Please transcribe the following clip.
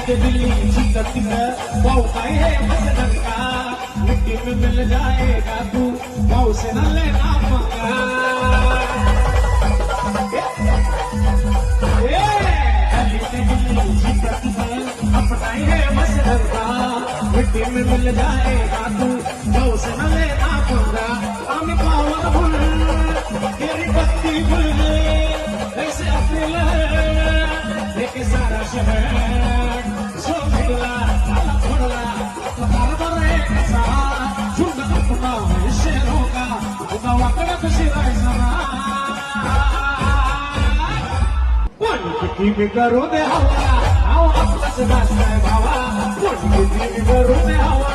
के Delhi chicken पाव खाए है मसलन का मिट्टी में मिल जाएगा तू पाव से न लेना पंगा दिल्ली के दिल्ली चिकन अपनाए है मसलन का मिट्टी में मिल जाएगा तू पाव से न लेना पंगा आमी पावन भूल तेरी बत्ती भूल ऐसे अपने लेके सारा शहर सो भिगला फोड़ला पताल बरे कसा झुंड अपना है शेरों का उनका वाकड़ा खुशी राइसा कोण किती भी करू दे हवा आओ आपला से भाषा है भावा कोण किती भी करू दे हवा